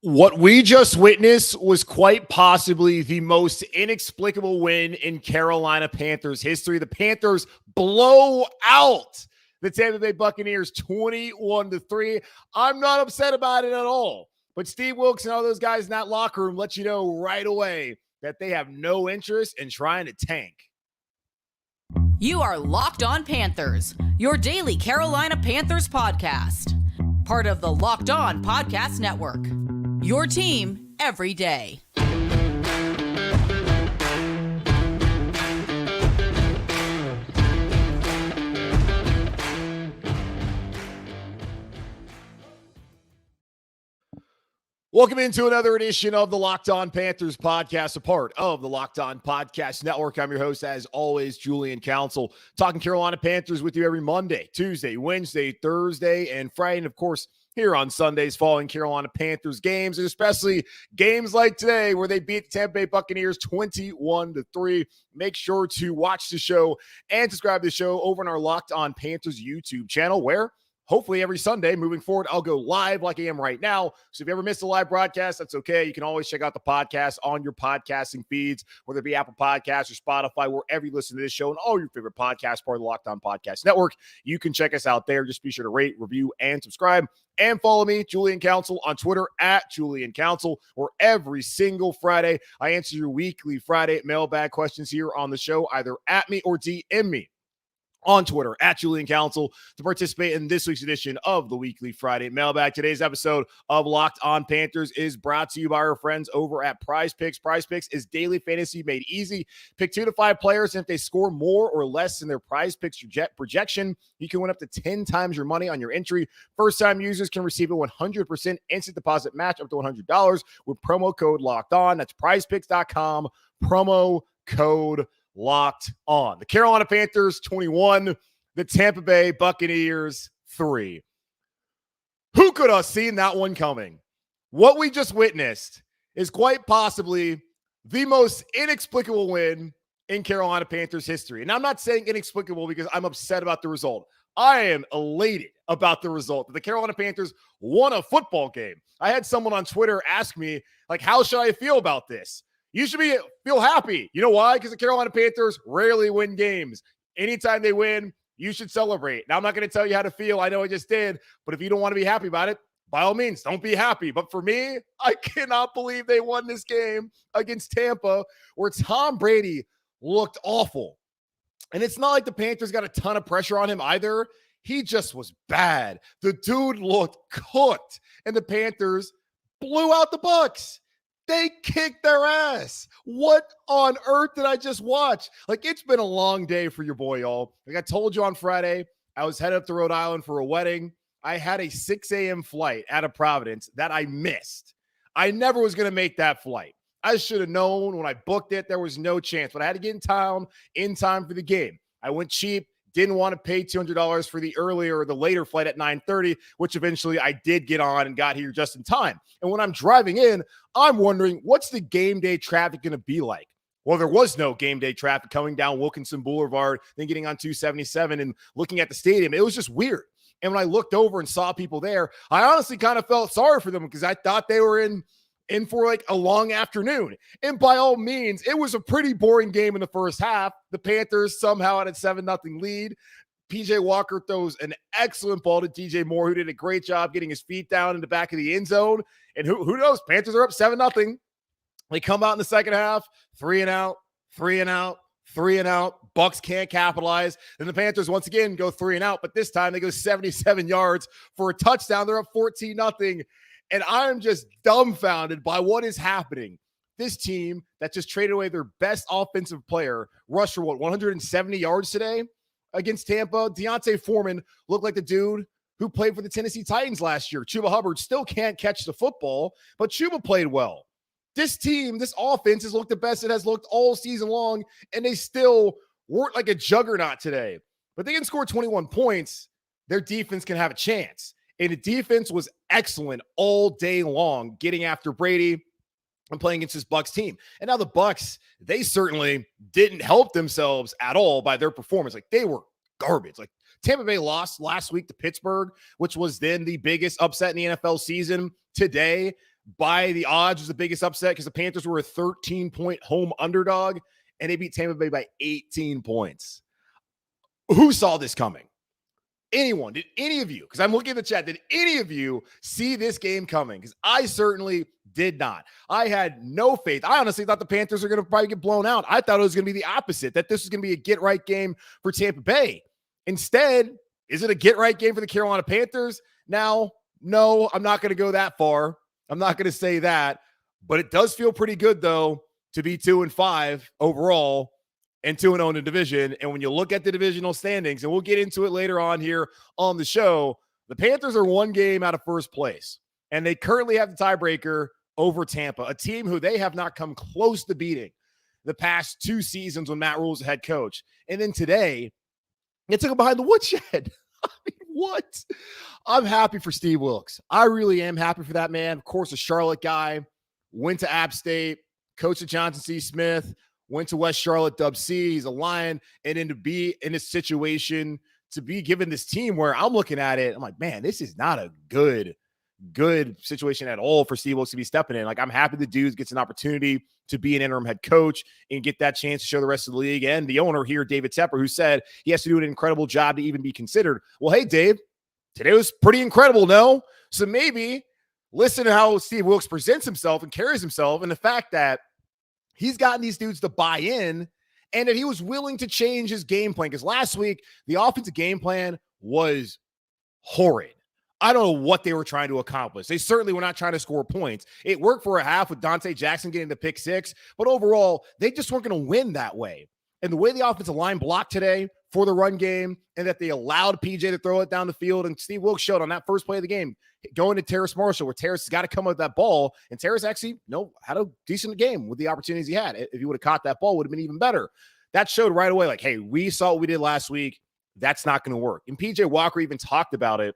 What we just witnessed was quite possibly the most inexplicable win in Carolina Panthers history. The Panthers blow out the Tampa Bay Buccaneers 21-3. I'm not upset about it at all. But Steve Wilks and all those guys in that locker room let you know right away that they have no interest in trying to tank. You are Locked On Panthers, your daily Carolina Panthers podcast. Part of the Locked On Podcast Network. Your team every day. Welcome into another edition of the Locked On Panthers podcast, a part of the Locked On Podcast Network. I'm your host, as always, Julian Council, talking Carolina Panthers with you every Monday, Tuesday, Wednesday, Thursday, and Friday, and of course, here on Sundays following Carolina Panthers games, and especially games like today where they beat the Tampa Bay Buccaneers 21-3. Make sure to watch the show and subscribe to the show over on our Locked On Panthers YouTube channel, where hopefully every Sunday moving forward, I'll go live like I am right now. So if you ever missed a live broadcast, that's okay. You can always check out the podcast on your podcasting feeds, whether it be Apple Podcasts or Spotify, wherever you listen to this show and all your favorite podcasts, part of the Locked On Podcast Network. You can check us out there. Just be sure to rate, review, and subscribe. And follow me, Julian Council, on Twitter at Julian Council, where every single Friday I answer your weekly Friday mailbag questions here on the show, either at me or DM me on Twitter at Julian Council to participate in this week's edition of the weekly Friday mailbag. Today's episode of Locked On Panthers is brought to you by our friends over at Prize Picks. Prize Picks is daily fantasy made easy. Pick 2 to 5 players, and if they score more or less than their Prize Picks projection, you can win up to 10 times your money on your entry. First-time users can receive a 100% instant deposit match up to $100 with promo code Locked On. That's prizepicks.com, promo code Locked On. The Carolina Panthers 21, the Tampa Bay Buccaneers 3. Who could have seen that one coming? What we just witnessed is quite possibly the most inexplicable win in Carolina Panthers history. And I'm not saying inexplicable because I'm upset about the result. I am elated about the result. The Carolina Panthers won a football game. I had someone on Twitter ask me, like, how should I feel about this? You should feel happy. You know why? Because the Carolina Panthers rarely win games. Anytime they win, you should celebrate. Now, I'm not going to tell you how to feel. I know I just did. But if you don't want to be happy about it, by all means, don't be happy. But for me, I cannot believe they won this game against Tampa, where Tom Brady looked awful. And it's not like the Panthers got a ton of pressure on him either. He just was bad. The dude looked cooked. And the Panthers blew out the Bucs. They kicked their ass. What on earth did I just watch? Like, it's been a long day for your boy, y'all. Like I told you on Friday, I was headed up to Rhode Island for a wedding. I had a 6 a.m. flight out of Providence that I missed. I never was going to make that flight. I should have known when I booked it, there was no chance. But I had to get in town in time for the game. I went cheap. Didn't want to pay $200 for the later flight at 9:30, which eventually I did get on and got here just in time. And when I'm driving in, I'm wondering, what's the game day traffic going to be like? Well, there was no game day traffic coming down Wilkinson Boulevard, then getting on 277 and looking at the stadium. It was just weird. And when I looked over and saw people there, I honestly kind of felt sorry for them because I thought they were in for like a long afternoon. And by all means, it was a pretty boring game in the first half. The Panthers somehow had a 7-0 lead. PJ Walker throws an excellent ball to DJ Moore, who did a great job getting his feet down in the back of the end zone. And who knows? Panthers are up 7-0. They come out in the second half, 3 and out, 3 and out, 3 and out. Bucs can't capitalize. Then the Panthers once again go 3 and out, but this time they go 77 yards for a touchdown. They're up 14-0. And I'm just dumbfounded by what is happening. This team that just traded away their best offensive player rushed for 170 yards today against Tampa. Deontay Foreman looked like the dude who played for the Tennessee Titans last year. Chuba Hubbard still can't catch the football, but Chuba played well. This team, this offense has looked the best it has looked all season long, and they still weren't like a juggernaut today. But they can score 21 points. Their defense can have a chance. And the defense was excellent all day long, getting after Brady and playing against this Bucs team. And now the Bucs, they certainly didn't help themselves at all by their performance. Like, they were garbage. Like, Tampa Bay lost last week to Pittsburgh, which was then the biggest upset in the NFL season. Today, by the odds was the biggest upset because the Panthers were a 13-point home underdog, and they beat Tampa Bay by 18 points. Who saw this coming? Anyone? Did any of you? Because I'm looking at the chat. Did any of you see this game coming? Because I certainly did not. I had no faith. I honestly thought the Panthers are going to probably get blown out. I thought it was going to be the opposite, that this was going to be a get-right game for Tampa Bay. Instead, is it a get-right game for the Carolina Panthers? Now, no, I'm not going to go that far. I'm not going to say that. But it does feel pretty good, though, to be 2-5 overall and 2-0 in the division. And when you look at the divisional standings, and we'll get into it later on here on the show, the Panthers are one game out of first place. And they currently have the tiebreaker over Tampa, a team who they have not come close to beating the past 2 seasons when Matt Rhule was head coach. And then today, it took him behind the woodshed. I mean, what? I'm happy for Steve Wilks. I really am happy for that man. Of course, a Charlotte guy, went to App State, coached at Johnson C. Smith, went to West Charlotte Dub C. He's a Lion. And then to be in this situation, to be given this team where I'm looking at it, I'm like, man, this is not a good situation at all for Steve Wilks to be stepping in. Like, I'm happy the dude gets an opportunity to be an interim head coach and get that chance to show the rest of the league. And the owner here, David Tepper, who said he has to do an incredible job to even be considered. Well, hey, Dave, today was pretty incredible, no? So maybe listen to how Steve Wilks presents himself and carries himself, and the fact that he's gotten these dudes to buy in and that he was willing to change his game plan. Because last week, the offensive game plan was horrid. I don't know what they were trying to accomplish. They certainly were not trying to score points. It worked for a half with Dante Jackson getting the pick 6, but overall, they just weren't going to win that way. And the way the offensive line blocked today for the run game, and that they allowed PJ to throw it down the field, and Steve Wilks showed on that first play of the game, going to Terrace Marshall, where Terrace has got to come with that ball, and Terrace actually had a decent game with the opportunities he had. If he would have caught that ball, it would have been even better. That showed right away, like, hey, we saw what we did last week. That's not going to work. And PJ Walker even talked about it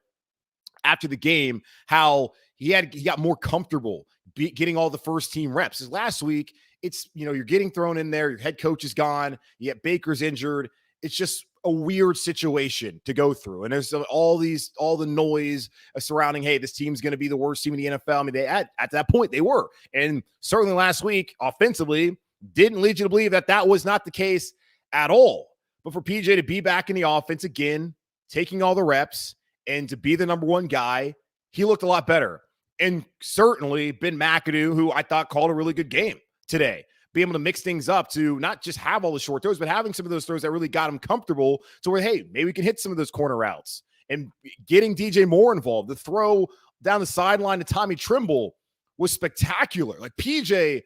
after the game, how he got more comfortable getting all the first team reps. Because last week, it's, you're getting thrown in there, your head coach is gone, yet Baker's injured. It's just a weird situation to go through. And there's all the noise surrounding, hey, this team's going to be the worst team in the NFL. I mean, at that point they were. And certainly last week, offensively, didn't lead you to believe that was not the case at all. But for PJ to be back in the offense again, taking all the reps, and to be the number one guy, he looked a lot better. And certainly Ben McAdoo, who I thought called a really good game today, be able to mix things up to not just have all the short throws, but having some of those throws that really got him comfortable to where, hey, maybe we can hit some of those corner routes. And getting DJ Moore involved, the throw down the sideline to Tommy Trimble was spectacular. Like, PJ,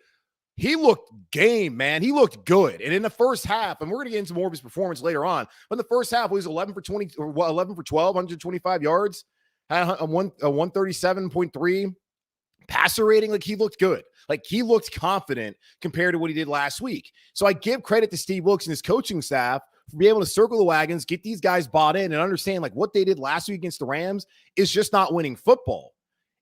he looked game, man. He looked good. And in the first half, and we're going to get into more of his performance later on, but in the first half, he was 11 for 12, 125 yards, had a 137.3 passer rating. Like, he looked good. Like, he looked confident compared to what he did last week. So I give credit to Steve Wilks and his coaching staff for being able to circle the wagons, get these guys bought in, and understand, like, what they did last week against the Rams is just not winning football.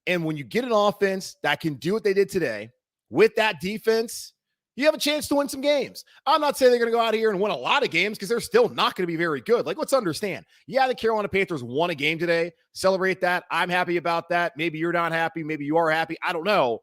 And when you get an offense that can do what they did today with that defense, you have a chance to win some games. I'm not saying they're going to go out here and win a lot of games, because they're still not going to be very good. Like, let's understand. Yeah, the Carolina Panthers won a game today. Celebrate that. I'm happy about that. Maybe you're not happy. Maybe you are happy. I don't know.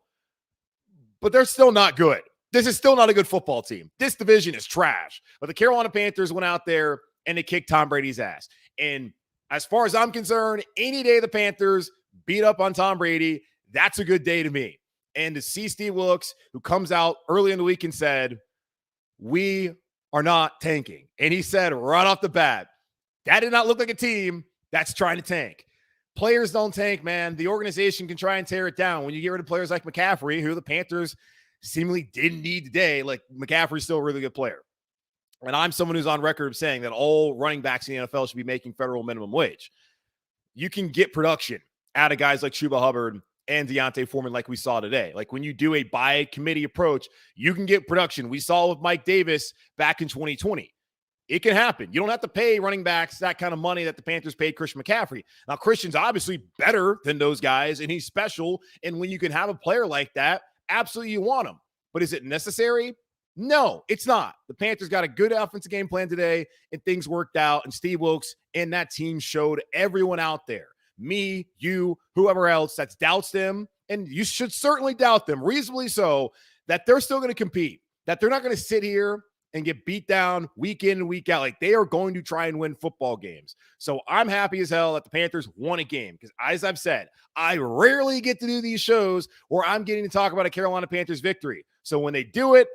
But they're still not good. This is still not a good football team. This division is trash. But the Carolina Panthers went out there and they kicked Tom Brady's ass. And as far as I'm concerned, any day the Panthers beat up on Tom Brady, that's a good day to me. And to see Steve Wilks, who comes out early in the week and said, we are not tanking. And he said right off the bat, that did not look like a team that's trying to tank. Players don't tank, man. The organization can try and tear it down. When you get rid of players like McCaffrey, who the Panthers seemingly didn't need today, like, McCaffrey's still a really good player. And I'm someone who's on record of saying that all running backs in the NFL should be making federal minimum wage. You can get production out of guys like Chuba Hubbard and Deontay Foreman like we saw today. Like, when you do a by committee approach, you can get production. We saw with Mike Davis back in 2020. It can happen. You don't have to pay running backs that kind of money that the Panthers paid Christian McCaffrey. Now, Christian's obviously better than those guys, and he's special. And when you can have a player like that, absolutely you want him. But is it necessary? No, it's not. The Panthers got a good offensive game plan today, and things worked out. And Steve Wilks and that team showed everyone out there, me, you, whoever else that doubts them and you should certainly doubt them, reasonably so, that they're still going to compete, that they're not going to sit here and get beat down week in and week out. Like, they are going to try and win football games. So I'm happy as hell that the Panthers won a game, because as I've said, I rarely get to do these shows where I'm getting to talk about a Carolina Panthers victory. So when they do it,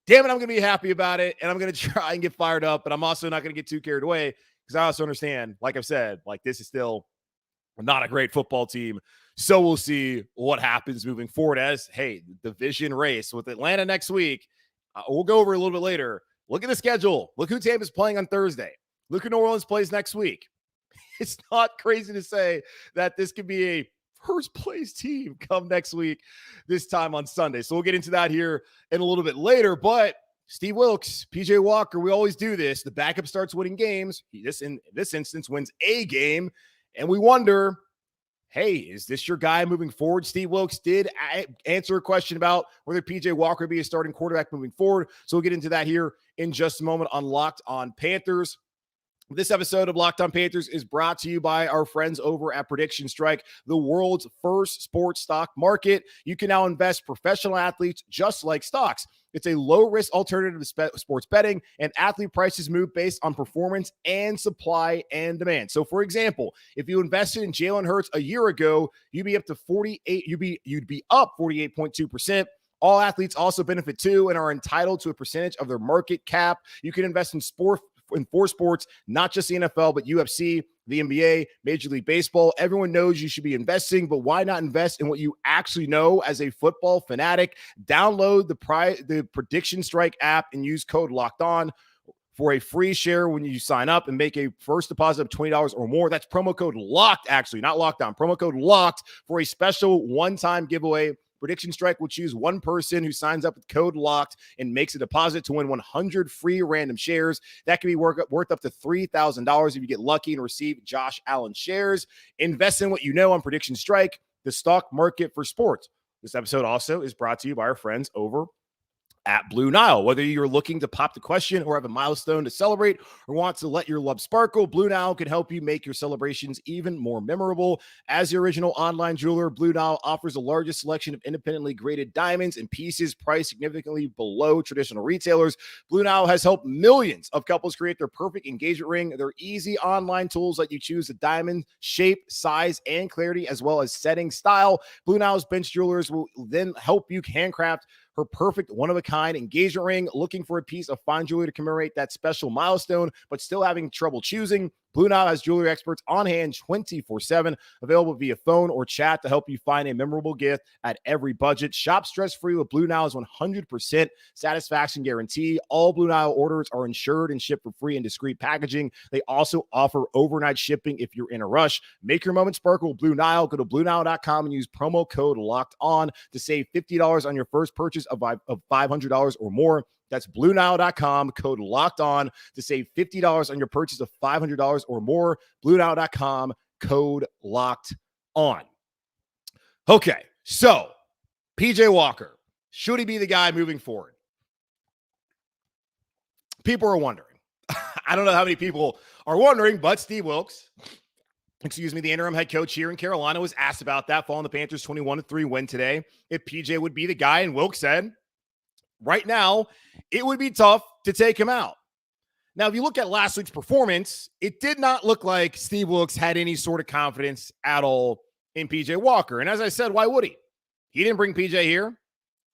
damn it, I'm going to be happy about it, and I'm going to try and get fired up, but I'm also not going to get too carried away, because I also understand, like I've said, like, this is still not a great football team. So we'll see what happens moving forward as, hey, the division race with Atlanta next week. We'll go over a little bit later. Look at the schedule. Look who Tampa's playing on Thursday. Look who New Orleans plays next week. It's not crazy to say that this could be a first place team come next week, this time on Sunday. So we'll get into that here in a little bit later. But Steve Wilks, PJ Walker, we always do this. The backup starts winning games. In this instance, wins a game. And we wonder, hey, is this your guy moving forward? Steve Wilks did answer a question about whether PJ Walker would be a starting quarterback moving forward. So we'll get into that here in just a moment on Locked on Panthers. This episode of Locked on Panthers is brought to you by our friends over at Prediction Strike, the world's first sports stock market. You can now invest professional athletes just like stocks. It's a low-risk alternative to sports betting, and athlete prices move based on performance and supply and demand. So, for example, if you invested in Jalen Hurts a year ago, you'd be up 48.2%. All athletes also benefit too and are entitled to a percentage of their market cap. You can invest in four sports, not just the NFL, but UFC, the NBA, Major League Baseball. Everyone knows you should be investing, but why not invest in what you actually know as a football fanatic? Download the Prediction Strike app and use code Locked On for a free share when you sign up and make a first deposit of $20 or more. That's promo code LOCKED, actually, not Locked On. Promo code LOCKED for a special one-time giveaway. Prediction Strike will choose one person who signs up with code LOCKED and makes a deposit to win 100 free random shares. That can be worth up to $3,000 if you get lucky and receive Josh Allen shares. Invest in what you know on Prediction Strike, the stock market for sports. This episode also is brought to you by our friends over at Blue Nile. Whether you're looking to pop the question or have a milestone to celebrate or want to let your love sparkle, Blue Nile can help you make your celebrations even more memorable. As the original online jeweler, Blue Nile offers the largest selection of independently graded diamonds and pieces priced significantly below traditional retailers. Blue Nile has helped millions of couples create their perfect engagement ring. Their easy online tools let you choose the diamond shape, size, and clarity, as well as setting style. Blue Nile's bench jewelers will then help you handcraft her perfect one-of-a-kind engagement ring. Looking for a piece of fine jewelry to commemorate that special milestone, but still having trouble choosing? Blue Nile has jewelry experts on hand 24/7, available via phone or chat to help you find a memorable gift at every budget. Shop stress-free with Blue Nile's 100% satisfaction guarantee. All Blue Nile orders are insured and shipped for free in discreet packaging. They also offer overnight shipping if you're in a rush. Make your moment sparkle with Blue Nile. Go to BlueNile.com and use promo code LOCKEDON to save $50 on your first purchase of $500 or more. That's BlueNile.com, code Locked On to save $50 on your purchase of $500 or more. BlueNile.com, code Locked On. Okay, so PJ Walker, should he be the guy moving forward? People are wondering. I don't know how many people are wondering, but Steve Wilks, the interim head coach here in Carolina, was asked about that following the Panthers' 21-3 win today, if PJ would be the guy, and Wilks said, right now, it would be tough to take him out. Now, if you look at last week's performance, it did not look like Steve Wilks had any sort of confidence at all in PJ Walker. And as I said, why would he? He didn't bring PJ here.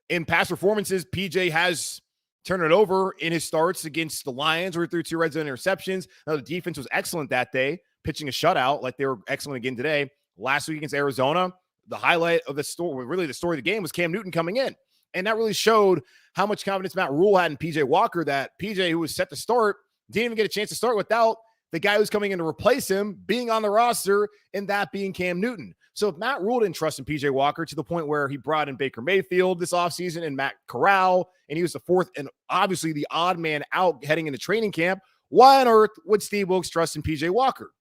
In past performances, PJ has turned it over in his starts against the Lions, where he threw 2 red zone interceptions. Now, the defense was excellent that day, pitching a shutout like they were excellent again today. Last week against Arizona, the highlight of the story, really the story of the game, was Cam Newton coming in. And that really showed how much confidence Matt Rule had in PJ Walker, that PJ, who was set to start, didn't even get a chance to start without the guy who's coming in to replace him being on the roster, and that being Cam Newton. So if Matt Rule didn't trust in PJ Walker to the point where he brought in Baker Mayfield this offseason and Matt Corral, and he was the fourth and obviously the odd man out heading into training camp, why on earth would Steve Wilks trust in PJ Walker?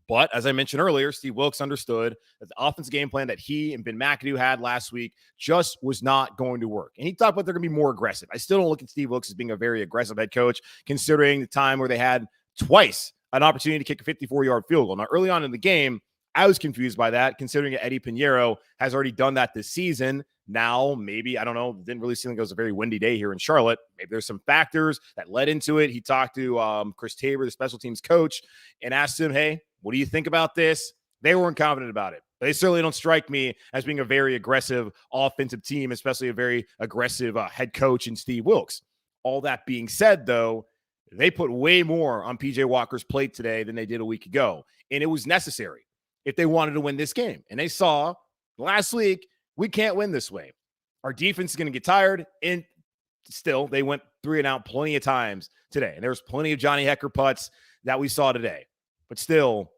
But as I mentioned earlier, Steve Wilks understood that the offensive game plan that he and Ben McAdoo had last week just was not going to work. And he thought they're going to be more aggressive. I still don't look at Steve Wilks as being a very aggressive head coach, considering the time where they had twice an opportunity to kick a 54-yard field goal. Now, early on in the game, I was confused by that, considering Eddie Pinheiro has already done that this season. Now, maybe, I don't know, didn't really seem like it was a very windy day here in Charlotte. Maybe there's some factors that led into it. He talked to Chris Tabor, the special teams coach, and asked him, hey, what do you think about this? They weren't confident about it. They certainly don't strike me as being a very aggressive offensive team, especially a very aggressive head coach in Steve Wilks. All that being said, though, they put way more on PJ Walker's plate today than they did a week ago, and it was necessary if they wanted to win this game. And they saw last week, we can't win this way. Our defense is going to get tired, and still, they went 3 and out plenty of times today. And there was plenty of Johnny Hekker putts that we saw today. But still,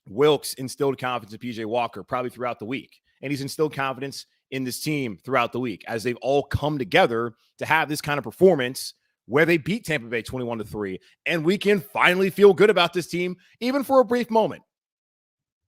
Wilks instilled confidence in PJ Walker probably throughout the week. And he's instilled confidence in this team throughout the week as they've all come together to have this kind of performance where they beat Tampa Bay 21-3. And we can finally feel good about this team, even for a brief moment.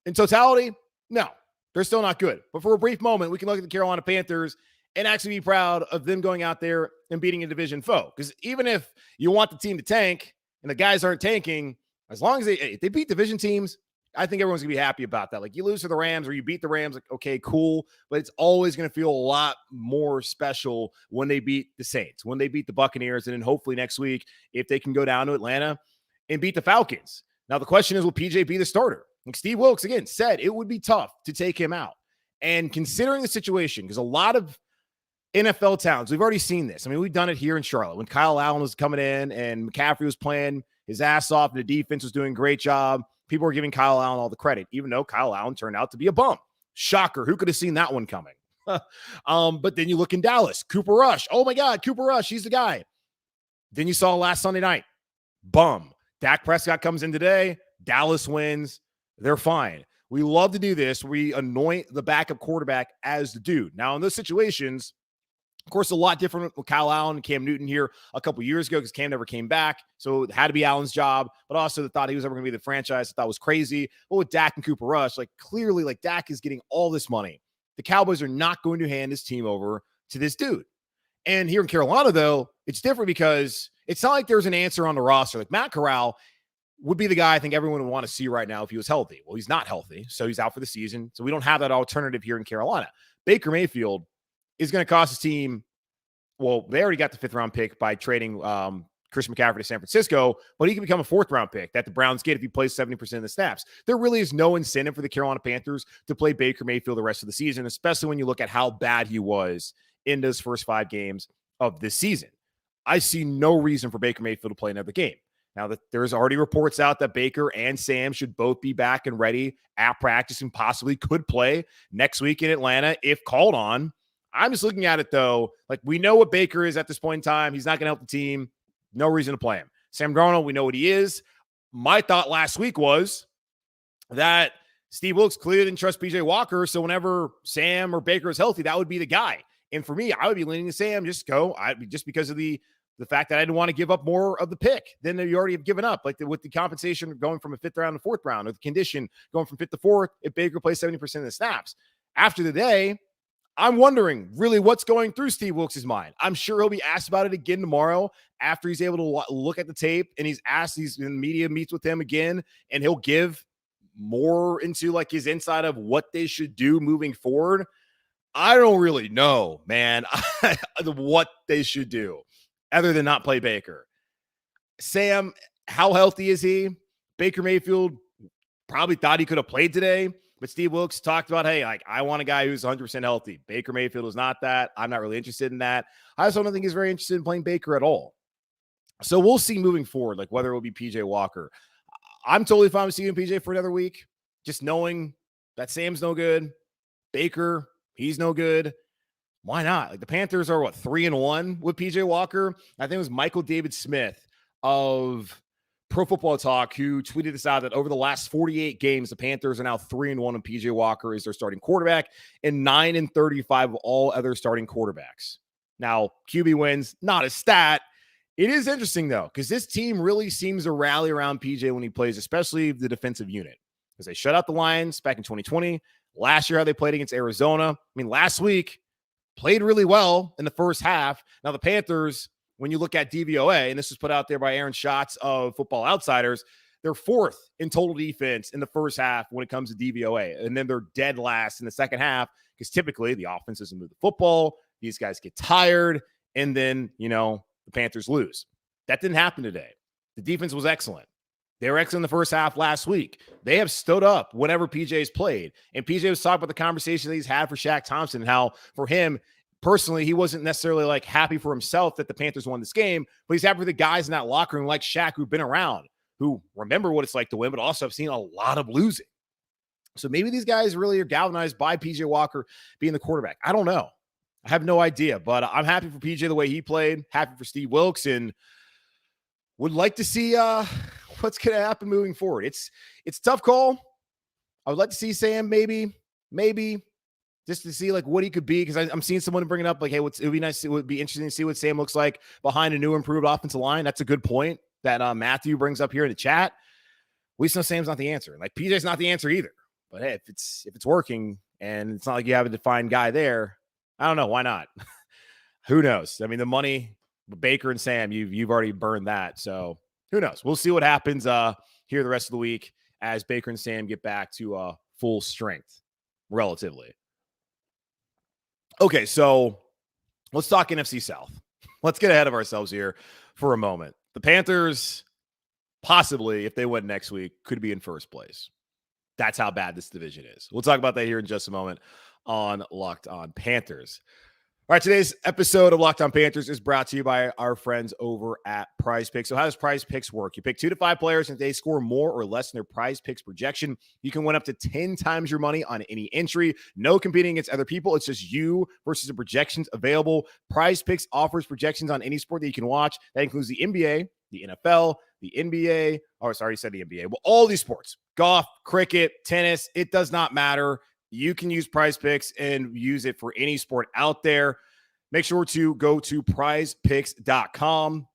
In totality, no, they're still not good. But for a brief moment, we can look at the Carolina Panthers and actually be proud of them going out there and beating a division foe. Because even if you want the team to tank and the guys aren't tanking, as long as they beat division teams, I think everyone's going to be happy about that. Like, you lose to the Rams or you beat the Rams, like, okay, cool. But it's always going to feel a lot more special when they beat the Saints, when they beat the Buccaneers, and then hopefully next week, if they can go down to Atlanta and beat the Falcons. Now, the question is, will PJ be the starter? Like Steve Wilks, again, said it would be tough to take him out. And considering the situation, because a lot of NFL towns, we've already seen this. I mean, we've done it here in Charlotte when Kyle Allen was coming in and McCaffrey was playing his ass off and the defense was doing a great job. People were giving Kyle Allen all the credit, even though Kyle Allen turned out to be a bum. Shocker. Who could have seen that one coming? But then you look in Dallas, Cooper Rush. Oh my God, Cooper Rush. He's the guy. Then you saw last Sunday night, bum. Dak Prescott comes in today. Dallas wins. They're fine. We love to do this. We anoint the backup quarterback as the dude. Now, in those situations, of course, a lot different with Kyle Allen and Cam Newton here a couple years ago because Cam never came back. So it had to be Allen's job, but also the thought he was ever going to be the franchise. I thought was crazy. But with Dak and Cooper Rush, like clearly, like Dak is getting all this money. The Cowboys are not going to hand this team over to this dude. And here in Carolina, though, it's different because it's not like there's an answer on the roster. Like Matt Corral would be the guy I think everyone would want to see right now if he was healthy. Well, he's not healthy, so he's out for the season. So we don't have that alternative here in Carolina. Baker Mayfield is going to cost his team. Well, they already got the 5th-round pick by trading Christian McCaffrey to San Francisco, but he can become a 4th-round pick that the Browns get if he plays 70% of the snaps. There really is no incentive for the Carolina Panthers to play Baker Mayfield the rest of the season, especially when you look at how bad he was in those first 5 games of this season. I see no reason for Baker Mayfield to play another game. Now, that there's already reports out that Baker and Sam should both be back and ready at practice and possibly could play next week in Atlanta if called on. I'm just looking at it, though, like we know what Baker is at this point in time. He's not going to help the team. No reason to play him. Sam Darnold, we know what he is. My thought last week was that Steve Wilks clearly didn't trust PJ Walker, so whenever Sam or Baker is healthy, that would be the guy. And for me, I would be leaning to Sam, just because of the fact that I didn't want to give up more of the pick than you already have given up, like with the compensation going from a 5th round to 4th round, or the condition going from 5th to 4th if Baker plays 70% of the snaps. After the day, I'm wondering really what's going through Steve Wilks' mind. I'm sure he'll be asked about it again tomorrow after he's able to look at the tape and he's in the media meets with him again, and he'll give more into like his insight of what they should do moving forward. I don't really know, man, what they should do other than not play Baker. Sam, how healthy is he? Baker Mayfield probably thought he could have played today. But Steve Wilks talked about, hey, like I want a guy who's 100% healthy. Baker Mayfield is not that. I'm not really interested in that. I also don't think he's very interested in playing Baker at all. So we'll see moving forward, like whether it will be PJ Walker. I'm totally fine with seeing PJ for another week. Just knowing that Sam's no good. Baker, he's no good. Why not? Like the Panthers are 3-1 with PJ Walker. I think it was Michael David Smith of Pro Football Talk who tweeted this out that over the last 48 games, the Panthers are now 3-1 and PJ Walker is their starting quarterback and 9-35 of all other starting quarterbacks. Now, QB wins, not a stat. It is interesting though, because this team really seems to rally around PJ when he plays, especially the defensive unit, because they shut out the Lions back in 2020. Last year, how they played against Arizona. I mean, last week played really well in the first half. Now the Panthers, when you look at DVOA, and this was put out there by Aaron Schatz of Football Outsiders, They're fourth in total defense in the first half when it comes to DVOA. And then they're dead last in the second half because typically the offense doesn't move the football. These guys get tired. And then, the Panthers lose. That didn't happen today. The defense was excellent. They were excellent in the first half last week. They have stood up whenever PJ's played. And PJ was talking about the conversation that he's had for Shaq Thompson, and how for him personally, he wasn't necessarily like happy for himself that the Panthers won this game, but he's happy for the guys in that locker room like Shaq who've been around, who remember what it's like to win, but also have seen a lot of losing. So maybe these guys really are galvanized by PJ Walker being the quarterback. I don't know. I have no idea, but I'm happy for PJ the way he played, happy for Steve Wilks, and would like to see what's going to happen moving forward. It's a tough call. I would like to see Sam maybe just to see like what he could be, because I'm seeing someone bring it up like, hey, it would be interesting to see what Sam looks like behind a new improved offensive line. That's a good point that Matthew brings up here in the chat. We just know Sam's not the answer. Like PJ's not the answer either. But hey, if it's working and it's not like you have a defined guy there, I don't know. Why not? Who knows? I mean, the money, Baker and Sam, you've already burned that. So who knows? We'll see what happens here the rest of the week as Baker and Sam get back to full strength, relatively. Okay, so let's talk NFC South. Let's get ahead of ourselves here for a moment. The Panthers, possibly, if they win next week, could be in first place. That's how bad this division is. We'll talk about that here in just a moment on Locked On Panthers. All right, today's episode of Locked On Panthers is brought to you by our friends over at Prize Picks. So how does Prize Picks work? You pick 2 to 5 players, and if they score more or less than their Prize Picks projection, you can win up to 10 times your money on any entry. No competing against other people. It's just you versus the projections available. Prize Picks offers projections on any sport that you can watch. That includes the NBA, the NFL, the NBA. Oh, sorry, I said the NBA. Well, all these sports, golf, cricket, tennis, it does not matter. You can use Prize Picks and use it for any sport out there. Make sure to go to prizepicks.com.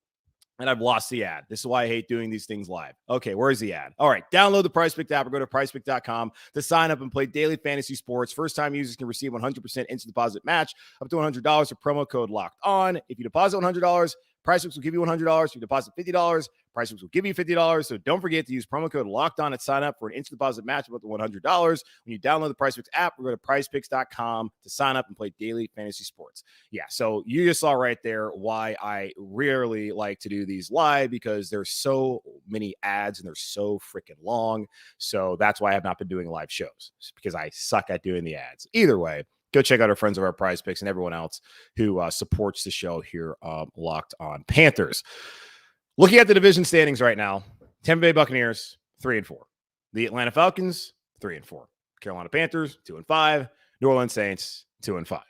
And I've lost the ad. This is why I hate doing these things live. Okay, where's the ad? All right, download the PrizePicks app or go to prizepicks.com to sign up and play daily fantasy sports. First-time users can receive 100% instant deposit match up to $100 with promo code Locked On. If you deposit $100, PrizePicks will give you $100. If you deposit $50, PrizePicks will give you $50. So don't forget to use promo code Locked On at sign up for an instant deposit match of up to $100 when you download the PrizePicks app or go to prizepicks.com to sign up and play daily fantasy sports. Yeah, so you just saw right there why I rarely like to do these live, because there's so many ads and they're so freaking long. So that's why I have not been doing live shows, because I suck at doing the ads. Either way, go check out our friends of our Prize Picks and everyone else who supports the show here, Locked On Panthers. Looking at the division standings right now, Tampa Bay Buccaneers, 3-4. The Atlanta Falcons, 3-4. Carolina Panthers, 2-5. New Orleans Saints, 2-5.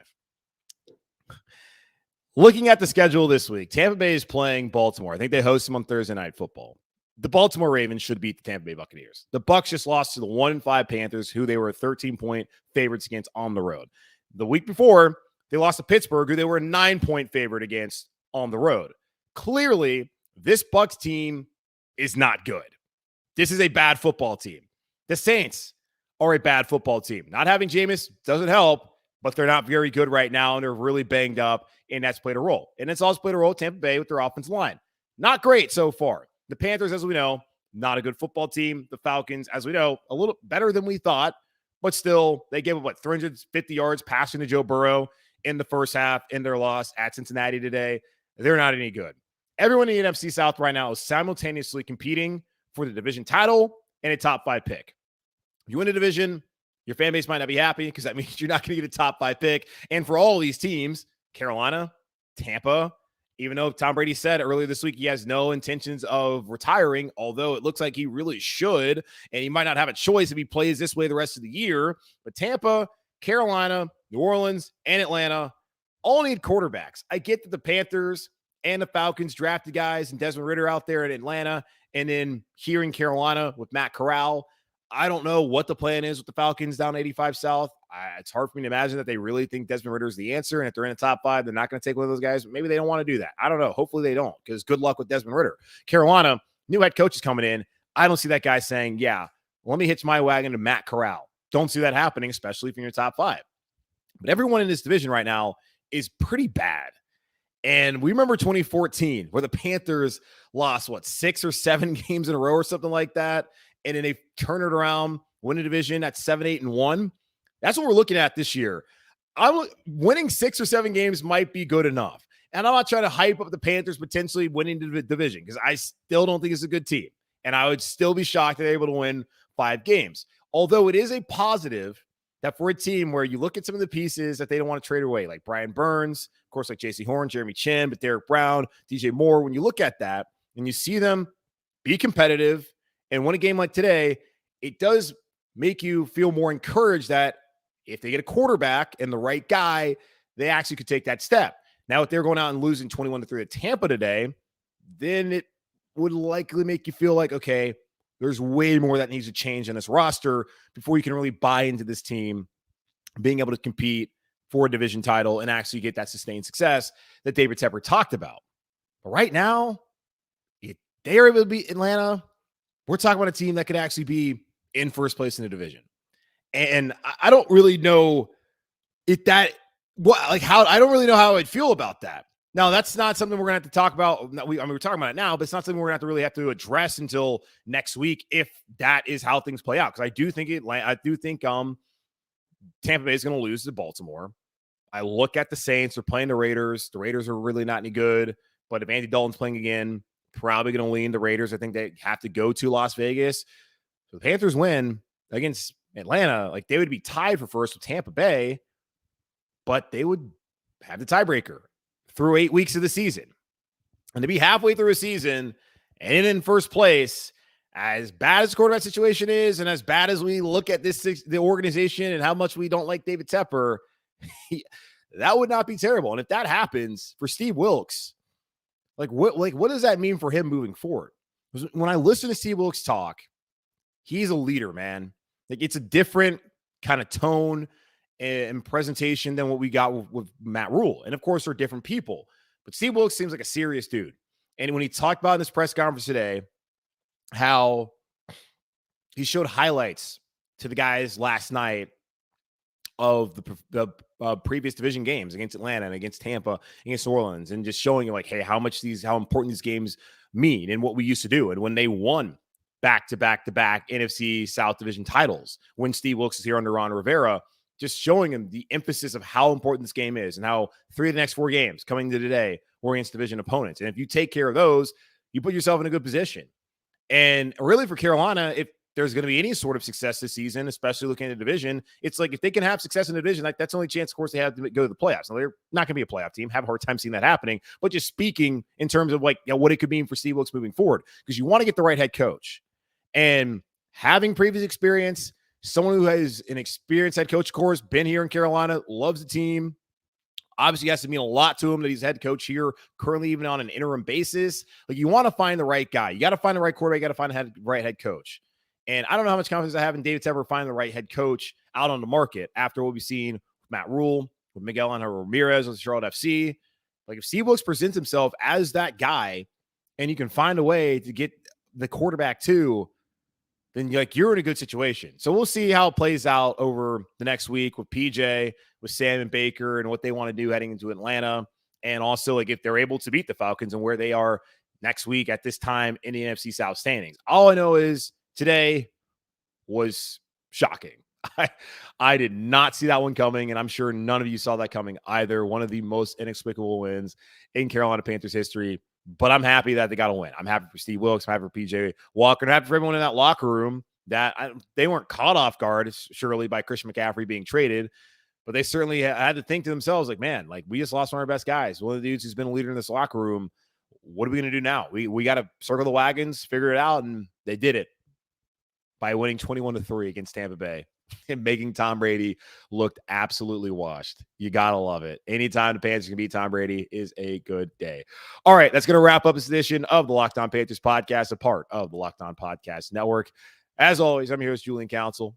Looking at the schedule this week, Tampa Bay is playing Baltimore. I think they host them on Thursday Night Football. The Baltimore Ravens should beat the Tampa Bay Buccaneers. The Bucs just lost to the 1-5 Panthers, who they were 13-point favorites against on the road. The week before, they lost to Pittsburgh, who they were a 9-point favorite against on the road. Clearly, this Bucs team is not good. This is a bad football team. The Saints are a bad football team. Not having Jameis doesn't help, but they're not very good right now, and they're really banged up, and that's played a role. And it's also played a role at Tampa Bay with their offensive line. Not great so far. The Panthers, as we know, not a good football team. The Falcons, as we know, a little better than we thought, but still, they gave up, 350 yards passing to Joe Burrow in the first half in their loss at Cincinnati today. They're not any good. Everyone in the NFC South right now is simultaneously competing for the division title and a top 5 pick. If you win a division, your fan base might not be happy, because that means you're not going to get a top 5 pick. And for all these teams, Carolina, Tampa, even though Tom Brady said earlier this week he has no intentions of retiring, although it looks like he really should, and he might not have a choice if he plays this way the rest of the year. But Tampa, Carolina, New Orleans, and Atlanta all need quarterbacks. I get that the Panthers and the Falcons drafted guys and Desmond Ridder out there in Atlanta, and then here in Carolina with Matt Corral. I don't know what the plan is with the Falcons down 85 South. It's hard for me to imagine that they really think Desmond Ridder is the answer. And if they're in the top 5, they're not going to take one of those guys. Maybe they don't want to do that. I don't know. Hopefully they don't, because good luck with Desmond Ridder. Carolina, new head coach is coming in. I don't see that guy saying, yeah, let me hitch my wagon to Matt Corral. Don't see that happening, especially if you're in your top 5. But everyone in this division right now is pretty bad. And we remember 2014 where the Panthers lost, 6 or 7 games in a row or something like that. And then they turn it around, win a division at 7-8-1. That's what we're looking at this year. I'm winning 6 or 7 games might be good enough. And I'm not trying to hype up the Panthers potentially winning the division because I still don't think it's a good team. And I would still be shocked that they're able to win 5 games. Although it is a positive that for a team where you look at some of the pieces that they don't want to trade away, like Brian Burns, of course, like J.C. Horn, Jeremy Chin, but Derek Brown, DJ Moore, when you look at that and you see them be competitive and win a game like today, it does make you feel more encouraged that if they get a quarterback and the right guy, they actually could take that step. Now, if they're going out and losing 21-3 to Tampa today, then it would likely make you feel like, okay, there's way more that needs to change in this roster before you can really buy into this team being able to compete for a division title and actually get that sustained success that David Tepper talked about. But right now, if they are able to beat Atlanta, we're talking about a team that could actually be in first place in the division. And I don't really know if that – I don't really know how I'd feel about that. Now, that's not something we're going to have to talk about. We're talking about it now, but it's not something we're going to have to address until next week if that is how things play out. Because I do think Tampa Bay is going to lose to Baltimore. I look at the Saints. They're playing the Raiders. The Raiders are really not any good. But if Andy Dalton's playing again, probably going to lean the Raiders. I think they have to go to Las Vegas. So the Panthers win against Atlanta. Like, they would be tied for first with Tampa Bay, but they would have the tiebreaker through 8 weeks of the season. And to be halfway through a season and in first place, as bad as the quarterback situation is, and as bad as we look at the organization and how much we don't like David Tepper, that would not be terrible. And if that happens for Steve Wilks, what does that mean for him moving forward? When I listen to Steve Wilks talk, he's a leader, man. Like, it's a different kind of tone and presentation than what we got with Matt Rule. And of course, they're different people. But Steve Wilks seems like a serious dude. And when he talked about in this press conference today, how he showed highlights to the guys last night of the previous division games against Atlanta and against Tampa, against New Orleans, and just showing you, like, hey, how important these games mean and what we used to do. And when they won back-to-back NFC South division titles, when Steve Wilks is here under Ron Rivera, just showing him the emphasis of how important this game is and how 3 of the next 4 games coming to today were against division opponents. And if you take care of those, you put yourself in a good position. And really for Carolina, if there's going to be any sort of success this season, especially looking at the division, it's like if they can have success in the division, like, that's the only chance, of course, they have to go to the playoffs. Now, they're not going to be a playoff team. Have a hard time seeing that happening. But just speaking in terms of, like, what it could mean for Steve Wilks moving forward, because you want to get the right head coach. And having previous experience, someone who has an experienced head coach, of course, been here in Carolina, loves the team. Obviously, has to mean a lot to him that he's head coach here, currently even on an interim basis. Like, you want to find the right guy. You got to find the right quarterback. You got to find the right head coach. And I don't know how much confidence I have in David Tepper finding the right head coach out on the market after what we've seen with Matt Rule, with Miguel Angel Ramirez with Charlotte FC. Like, if Steve Wilks presents himself as that guy and you can find a way to get the quarterback too, then you're in a good situation. So we'll see how it plays out over the next week with PJ, with Sam and Baker, and what they want to do heading into Atlanta. And also, like, if they're able to beat the Falcons and where they are next week at this time in the NFC South standings. All I know is today was shocking. I did not see that one coming, and I'm sure none of you saw that coming either. One of the most inexplicable wins in Carolina Panthers history. But I'm happy that they got a win. I'm happy for Steve Wilks. I'm happy for PJ Walker. I'm happy for everyone in that locker room that they weren't caught off guard, surely, by Christian McCaffrey being traded. But they certainly had to think to themselves, like, man, like, we just lost one of our best guys. One of the dudes who's been a leader in this locker room. What are we going to do now? We got to circle the wagons, figure it out. And they did it by winning 21-3 against Tampa Bay and making Tom Brady look absolutely washed. You got to love it. Anytime the Panthers can beat Tom Brady is a good day. All right, that's going to wrap up this edition of the Locked On Panthers podcast, a part of the Locked On Podcast Network. As always, I'm your host, Julian Council,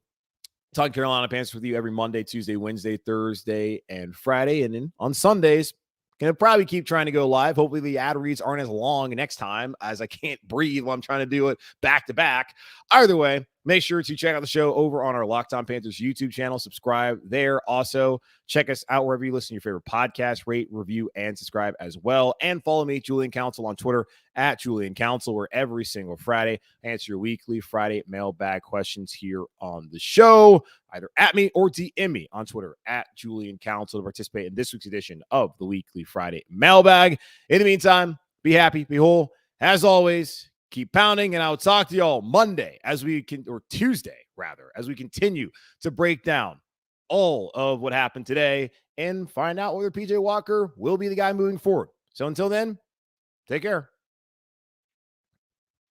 talking Carolina Panthers with you every Monday, Tuesday, Wednesday, Thursday, and Friday. And then on Sundays, going to probably keep trying to go live. Hopefully the ad reads aren't as long next time, as I can't breathe while I'm trying to do it back to back. Either way, Make sure to check out the show over on our Locked On Panthers YouTube channel. Subscribe there. Also, check us out wherever you listen to your favorite podcast. Rate, review, and subscribe as well. And follow me, Julian Council, on Twitter at Julian Council, where every single Friday I answer your weekly Friday mailbag questions here on the show. Either at me or DM me on Twitter at Julian Council to participate in this week's edition of the weekly Friday mailbag. In the meantime, be happy, be whole. As always, keep pounding, and I'll talk to y'all Monday or Tuesday, rather, as we continue to break down all of what happened today and find out whether PJ Walker will be the guy moving forward. So until then, take care.